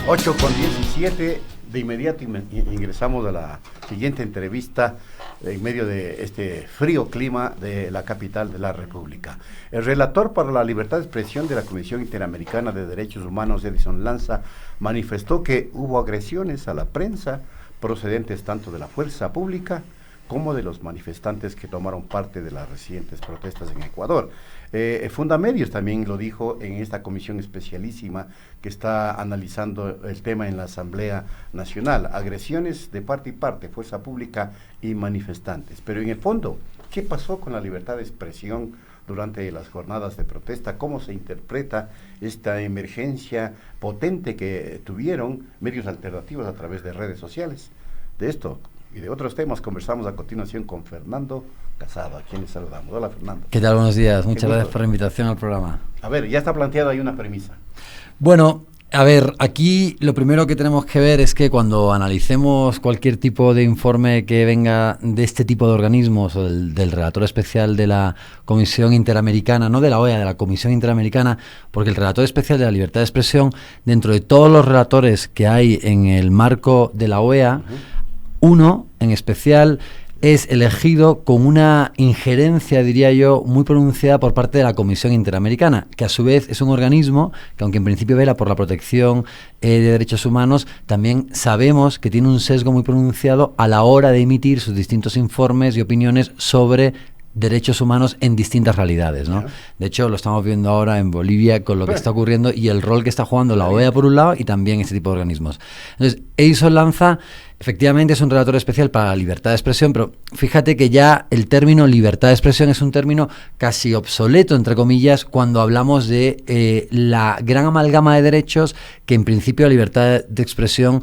8:17, de inmediato ingresamos a la siguiente entrevista en medio de este frío clima de la capital de la República. El relator para la libertad de expresión de la Comisión Interamericana de Derechos Humanos, Edison Lanza, manifestó que hubo agresiones a la prensa procedentes tanto de la fuerza pública como de los manifestantes que tomaron parte de las recientes protestas en Ecuador. Fundamedios también lo dijo en esta comisión especialísima que está analizando el tema en la Asamblea Nacional, agresiones de parte y parte, fuerza pública y manifestantes. Pero en el fondo, ¿qué pasó con la libertad de expresión durante las jornadas de protesta? ¿Cómo se interpreta esta emergencia potente que tuvieron medios alternativos a través de redes sociales? De esto y de otros temas conversamos a continuación con Fernando Casado, a quien les saludamos. Hola, Fernando. ¿Qué tal? Buenos días. Muchas gracias por la invitación al programa. A ver, ya está planteada ahí una premisa. Bueno, a ver, aquí lo primero que tenemos que ver es que cuando analicemos cualquier tipo de informe que venga de este tipo de organismos, o del relator especial de la Comisión Interamericana, no de la OEA, de la Comisión Interamericana, porque el relator especial de la libertad de expresión, dentro de todos los relatores que hay en el marco de la OEA, uno en especial es elegido con una injerencia, diría yo, muy pronunciada por parte de la Comisión Interamericana, que a su vez es un organismo que, aunque en principio vela por la protección de derechos humanos, también sabemos que tiene un sesgo muy pronunciado a la hora de emitir sus distintos informes y opiniones sobre derechos humanos en distintas realidades, ¿no? De hecho, lo estamos viendo ahora en Bolivia con lo que está ocurriendo y el rol que está jugando la OEA por un lado y también este tipo de organismos. Entonces, Edison Lanza efectivamente es un relator especial para la libertad de expresión, pero fíjate que ya el término libertad de expresión es un término casi obsoleto, entre comillas, cuando hablamos de la gran amalgama de derechos que en principio la libertad de expresión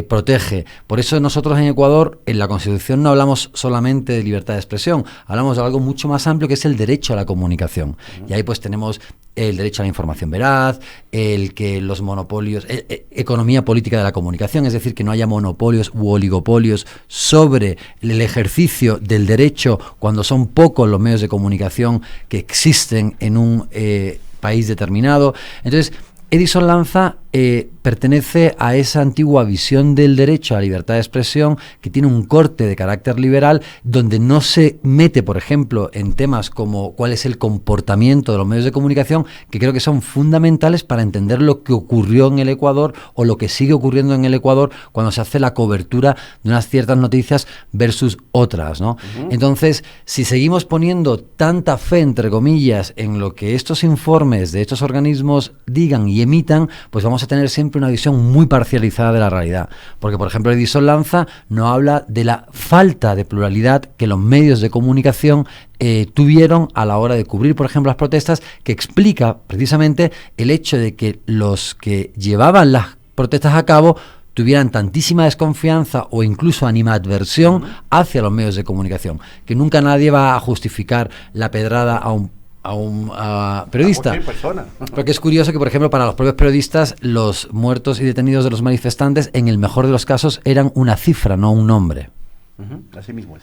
protege. Por eso nosotros en Ecuador, en la Constitución, no hablamos solamente de libertad de expresión, hablamos de algo mucho más amplio que es el derecho a la comunicación. Y ahí pues tenemos el derecho a la información veraz, el que los monopolios, economía política de la comunicación, es decir, que no haya monopolios u oligopolios sobre el ejercicio del derecho cuando son pocos los medios de comunicación que existen en un país determinado. Entonces, Edison Lanza pertenece a esa antigua visión del derecho a la libertad de expresión que tiene un corte de carácter liberal, donde no se mete, por ejemplo, en temas como cuál es el comportamiento de los medios de comunicación, que creo que son fundamentales para entender lo que ocurrió en el Ecuador o lo que sigue ocurriendo en el Ecuador cuando se hace la cobertura de unas ciertas noticias versus otras, ¿no? Entonces, si seguimos poniendo tanta fe, entre comillas, en lo que estos informes de estos organismos digan y emitan, pues vamos a tener siempre una visión muy parcializada de la realidad. Porque, por ejemplo, Edison Lanza no habla de la falta de pluralidad que los medios de comunicación tuvieron a la hora de cubrir, por ejemplo, las protestas, que explica precisamente el hecho de que los que llevaban las protestas a cabo tuvieran tantísima desconfianza o incluso animadversión hacia los medios de comunicación, que nunca nadie va a justificar la pedrada a un periodista. Porque es curioso que, por ejemplo, para los propios periodistas, los muertos y detenidos de los manifestantes, en el mejor de los casos, eran una cifra, no un nombre. Así mismo es.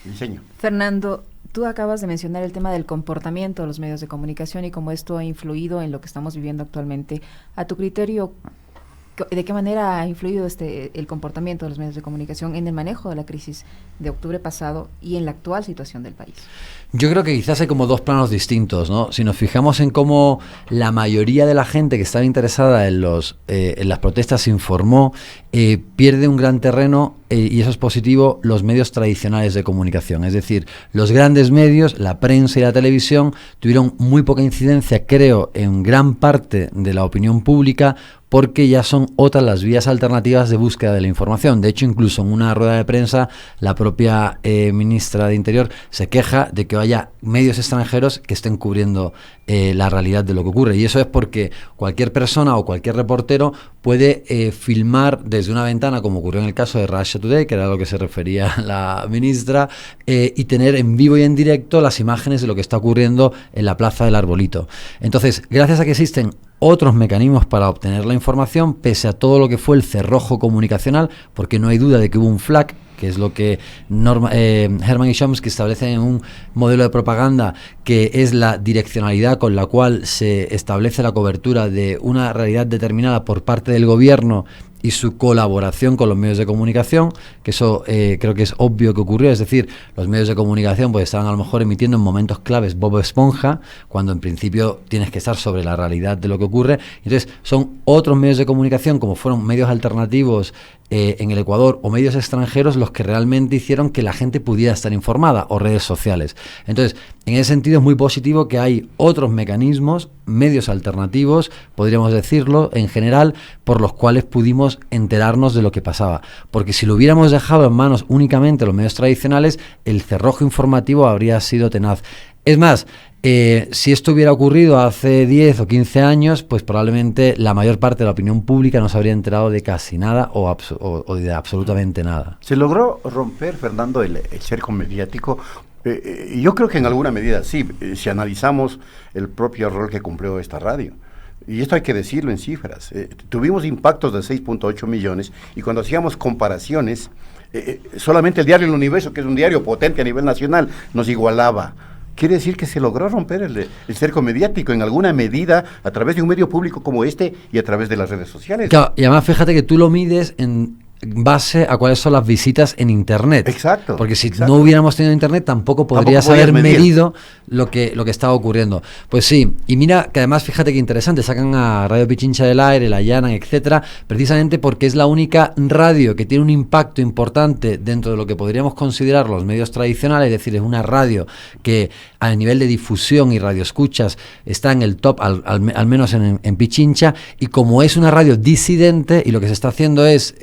Diseño. Fernando, tú acabas de mencionar el tema del comportamiento de los medios de comunicación y cómo esto ha influido en lo que estamos viviendo actualmente. A tu criterio, ¿de qué manera ha influido el comportamiento de los medios de comunicación en el manejo de la crisis de octubre pasado y en la actual situación del país? Yo creo que quizás hay como dos planos distintos, ¿no? Si nos fijamos en cómo la mayoría de la gente que estaba interesada en las protestas se informó, pierde un gran terreno, y eso es positivo, los medios tradicionales de comunicación. Es decir, los grandes medios, la prensa y la televisión, tuvieron muy poca incidencia, creo, en gran parte de la opinión pública, porque ya son otras las vías alternativas de búsqueda de la información. De hecho, incluso en una rueda de prensa, la propia ministra de Interior se queja de que haya medios extranjeros que estén cubriendo la realidad de lo que ocurre. Y eso es porque cualquier persona o cualquier reportero puede filmar desde una ventana, como ocurrió en el caso de Russia Today, que era a lo que se refería la ministra, y tener en vivo y en directo las imágenes de lo que está ocurriendo en la Plaza del Arbolito. Entonces, gracias a que existen otros mecanismos para obtener la información, pese a todo lo que fue el cerrojo comunicacional, porque no hay duda de que hubo un flag que es lo que Herman y Chomsky establecen en un modelo de propaganda, que es la direccionalidad con la cual se establece la cobertura de una realidad determinada por parte del gobierno y su colaboración con los medios de comunicación, que eso creo que es obvio que ocurrió, es decir, los medios de comunicación pues estaban a lo mejor emitiendo en momentos claves Bob Esponja, cuando en principio tienes que estar sobre la realidad de lo que ocurre. Entonces son otros medios de comunicación, como fueron medios alternativos en el Ecuador o medios extranjeros, los que realmente hicieron que la gente pudiera estar informada, o redes sociales. Entonces, en ese sentido es muy positivo que hay otros mecanismos, medios alternativos, podríamos decirlo, en general, por los cuales pudimos enterarnos de lo que pasaba. Porque si lo hubiéramos dejado en manos únicamente de los medios tradicionales, el cerrojo informativo habría sido tenaz. Es más, si esto hubiera ocurrido hace 10 o 15 años, pues probablemente la mayor parte de la opinión pública no se habría enterado de casi nada o de absolutamente nada. Se logró romper, Fernando, el cerco mediático. Yo creo que en alguna medida sí, si analizamos el propio rol que cumplió esta radio. Y esto hay que decirlo en cifras. Tuvimos impactos de 6.8 millones y cuando hacíamos comparaciones, solamente el diario El Universo, que es un diario potente a nivel nacional, nos igualaba. Quiere decir que se logró romper el cerco mediático en alguna medida a través de un medio público como este y a través de las redes sociales. Claro, y además fíjate que tú lo mides en base a cuáles son las visitas en Internet. Exacto. Porque si no hubiéramos tenido Internet tampoco podrías haber medido lo que estaba ocurriendo. Pues sí, y mira que además fíjate que interesante, sacan a Radio Pichincha del aire, la allanan, etcétera, precisamente porque es la única radio que tiene un impacto importante dentro de lo que podríamos considerar los medios tradicionales, es decir, es una radio que a nivel de difusión y radioescuchas está en el top, al menos en Pichincha, y como es una radio disidente y lo que se está haciendo es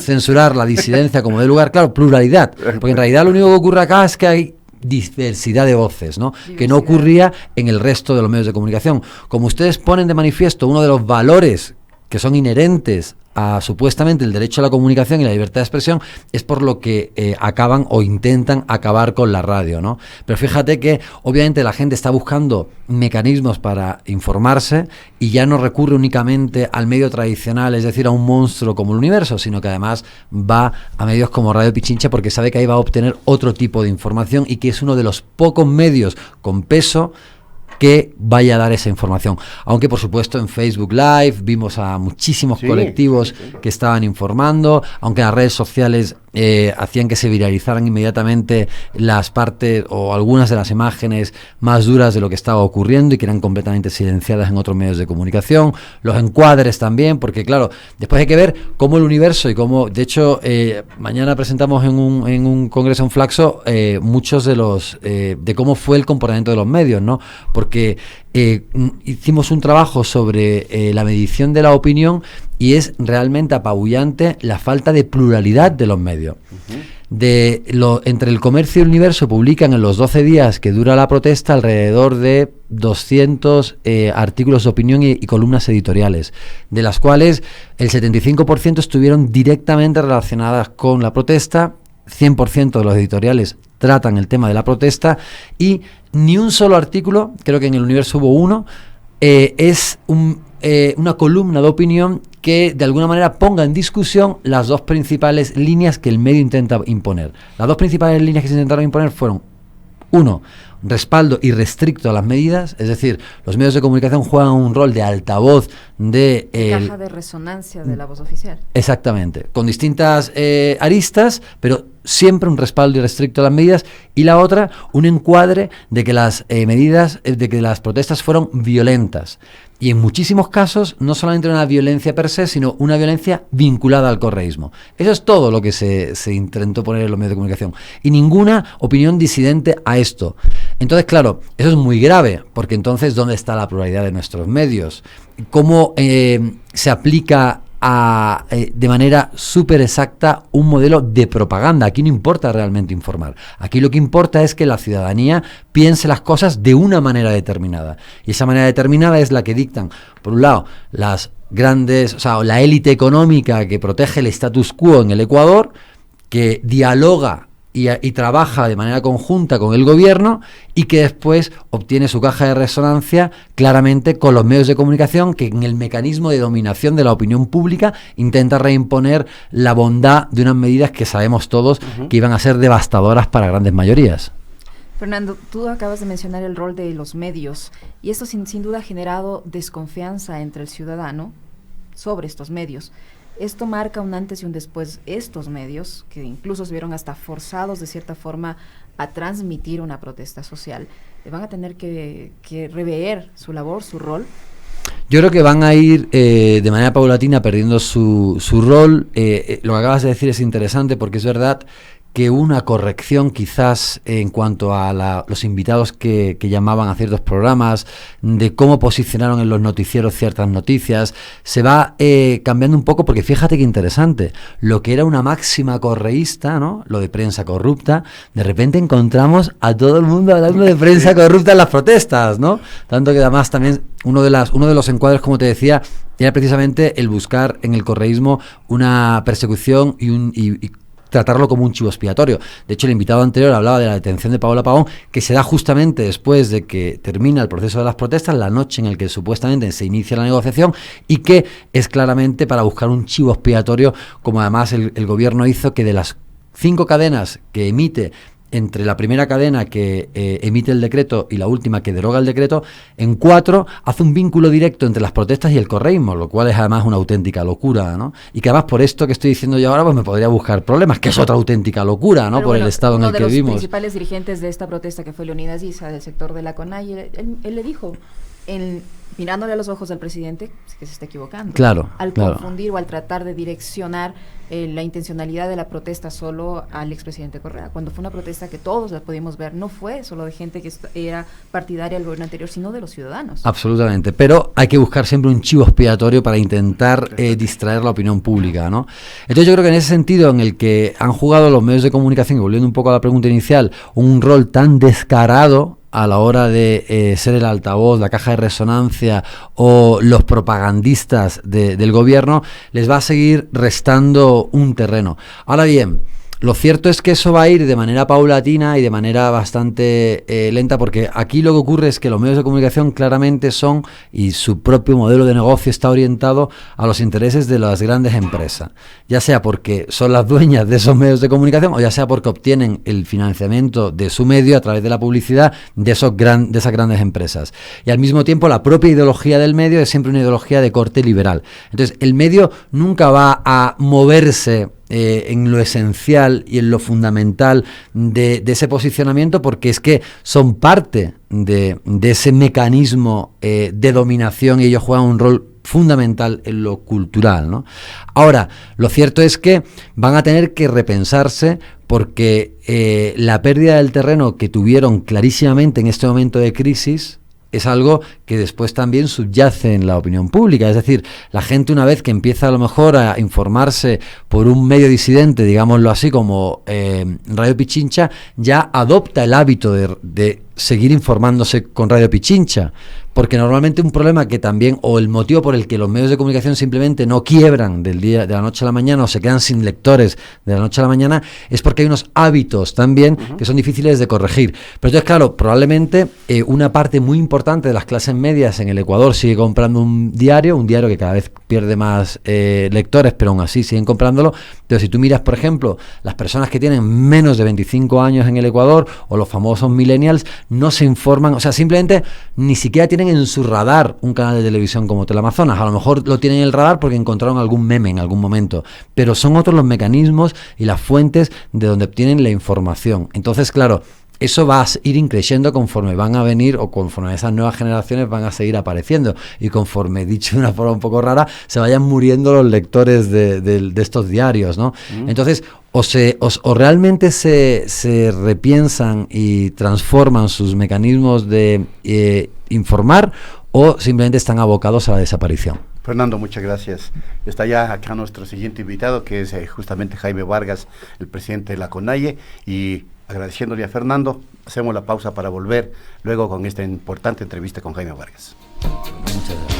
censurar la disidencia como de lugar, claro, pluralidad, porque en realidad lo único que ocurre acá es que hay diversidad de voces, ¿no? Que no ocurría en el resto de los medios de comunicación. Como ustedes ponen de manifiesto, uno de los valores que son inherentes a supuestamente el derecho a la comunicación y la libertad de expresión es por lo que acaban o intentan acabar con la radio, ¿no? Pero fíjate que obviamente la gente está buscando mecanismos para informarse y ya no recurre únicamente al medio tradicional, es decir, a un monstruo como El Universo, sino que además va a medios como Radio Pichincha porque sabe que ahí va a obtener otro tipo de información y que es uno de los pocos medios con peso que vaya a dar esa información. Aunque, por supuesto, en Facebook Live vimos a muchísimos colectivos que estaban informando, aunque las redes sociales hacían que se viralizaran inmediatamente las partes o algunas de las imágenes más duras de lo que estaba ocurriendo y que eran completamente silenciadas en otros medios de comunicación. Los encuadres también, porque claro, después hay que ver cómo El Universo y cómo, de hecho, mañana presentamos en un congreso en Flaxo muchos de los de cómo fue el comportamiento de los medios, ¿no? Porque hicimos un trabajo sobre la medición de la opinión y es realmente apabullante la falta de pluralidad de los medios. Entre El Comercio y El Universo publican en los 12 días que dura la protesta alrededor de 200 artículos de opinión y columnas editoriales, de las cuales el 75% estuvieron directamente relacionadas con la protesta, 100% de los editoriales tratan el tema de la protesta y ni un solo artículo, creo que en El Universo hubo uno, es una columna de opinión que de alguna manera ponga en discusión las dos principales líneas que el medio intenta imponer. Las dos principales líneas que se intentaron imponer fueron, uno, respaldo irrestricto a las medidas, es decir, los medios de comunicación juegan un rol de altavoz de caja de resonancia de la voz oficial. Exactamente, con distintas aristas, pero siempre un respaldo irrestricto a las medidas, y la otra, un encuadre de que las medidas, de que las protestas fueron violentas. Y en muchísimos casos, no solamente una violencia per se, sino una violencia vinculada al correísmo. Eso es todo lo que se intentó poner en los medios de comunicación. Y ninguna opinión disidente a esto. Entonces, claro, eso es muy grave, porque entonces, ¿dónde está la pluralidad de nuestros medios? ¿Cómo se aplica de manera súper exacta un modelo de propaganda? Aquí no importa realmente informar. Aquí lo que importa es que la ciudadanía piense las cosas de una manera determinada. Y esa manera determinada es la que dictan, por un lado, las grandes, o sea, la élite económica que protege el status quo en el Ecuador, que dialoga y trabaja de manera conjunta con el gobierno y que después obtiene su caja de resonancia claramente con los medios de comunicación, que en el mecanismo de dominación de la opinión pública intenta reimponer la bondad de unas medidas que sabemos todos que iban a ser devastadoras para grandes mayorías. Fernando, tú acabas de mencionar el rol de los medios y esto sin duda ha generado desconfianza entre el ciudadano sobre estos medios. Esto marca un antes y un después. Estos medios, que incluso se vieron hasta forzados de cierta forma a transmitir una protesta social, van a tener que rever su labor, su rol. Yo creo que van a ir de manera paulatina perdiendo su rol. Lo que acabas de decir es interesante porque es verdad que una corrección quizás en cuanto a los invitados que llamaban a ciertos programas, de cómo posicionaron en los noticieros ciertas noticias, se va cambiando un poco, porque fíjate qué interesante, lo que era una máxima correísta, ¿no?, lo de prensa corrupta, de repente encontramos a todo el mundo hablando de prensa corrupta en las protestas, ¿no? Tanto que además también uno de los encuadres, como te decía, era precisamente el buscar en el correísmo una persecución y tratarlo como un chivo expiatorio. De hecho, el invitado anterior hablaba de la detención de Paola Pavón, que se da justamente después de que termina el proceso de las protestas, la noche en la que supuestamente se inicia la negociación, y que es claramente para buscar un chivo expiatorio, como además el gobierno hizo, que de las 5 cadenas que emite, entre la primera cadena que emite el decreto y la última que deroga el decreto, en 4 hace un vínculo directo entre las protestas y el correísmo, lo cual es además una auténtica locura, ¿no? Y que además por esto que estoy diciendo yo ahora, pues me podría buscar problemas, que es otra auténtica locura, ¿no? Pero por el estado en el que vivimos. Uno de los principales dirigentes de esta protesta, que fue Leonidas Issa, del sector de la CONAIE, él le dijo, mirándole a los ojos al presidente, que se está equivocando. Claro. Al confundir o al tratar de direccionar la intencionalidad de la protesta solo al expresidente Correa, cuando fue una protesta que todos la pudimos ver, no fue solo de gente que era partidaria del gobierno anterior, sino de los ciudadanos. Absolutamente, pero hay que buscar siempre un chivo expiatorio para intentar distraer la opinión pública, ¿no? Entonces yo creo que en ese sentido, en el que han jugado los medios de comunicación, y volviendo un poco a la pregunta inicial, un rol tan descarado a la hora de ser el altavoz, la caja de resonancia o los propagandistas del gobierno, les va a seguir restando un terreno. Ahora bien, lo cierto es que eso va a ir de manera paulatina y de manera bastante lenta, porque aquí lo que ocurre es que los medios de comunicación claramente son, y su propio modelo de negocio está orientado a los intereses de las grandes empresas, ya sea porque son las dueñas de esos medios de comunicación o ya sea porque obtienen el financiamiento de su medio a través de la publicidad de esas grandes empresas. Y al mismo tiempo la propia ideología del medio es siempre una ideología de corte liberal. Entonces el medio nunca va a moverse en lo esencial y en lo fundamental de ese posicionamiento, porque es que son parte de ese mecanismo de dominación y ellos juegan un rol fundamental en lo cultural, ¿no? Ahora, lo cierto es que van a tener que repensarse, porque la pérdida del terreno que tuvieron clarísimamente en este momento de crisis es algo que después también subyace en la opinión pública. Es decir, la gente, una vez que empieza a lo mejor a informarse por un medio disidente, digámoslo así, como Radio Pichincha, ya adopta el hábito de seguir informándose con Radio Pichincha, porque normalmente un problema que también, o el motivo por el que los medios de comunicación simplemente no quiebran de la noche a la mañana o se quedan sin lectores de la noche a la mañana, es porque hay unos hábitos también que son difíciles de corregir. Pero entonces, claro, probablemente una parte muy importante de las clases medias en el Ecuador sigue comprando un diario que cada vez pierde más lectores, pero aún así siguen comprándolo. Pero si tú miras, por ejemplo, las personas que tienen menos de 25 años en el Ecuador, o los famosos millennials, no se informan, o sea, simplemente ni siquiera tienen en su radar un canal de televisión como Teleamazonas. A lo mejor lo tienen en el radar porque encontraron algún meme en algún momento, pero son otros los mecanismos y las fuentes de donde obtienen la información. Entonces, claro, eso va a ir increciendo conforme van a venir, o conforme esas nuevas generaciones van a seguir apareciendo, y conforme, dicho de una forma un poco rara, se vayan muriendo los lectores de estos diarios, ¿no? Entonces, o realmente se repiensan y transforman sus mecanismos de informar, o simplemente están abocados a la desaparición. Fernando, muchas gracias. Está ya acá nuestro siguiente invitado, que es justamente Jaime Vargas, el presidente de la CONAIE, y agradeciéndole a Fernando, hacemos la pausa para volver luego con esta importante entrevista con Jaime Vargas. Muchas gracias.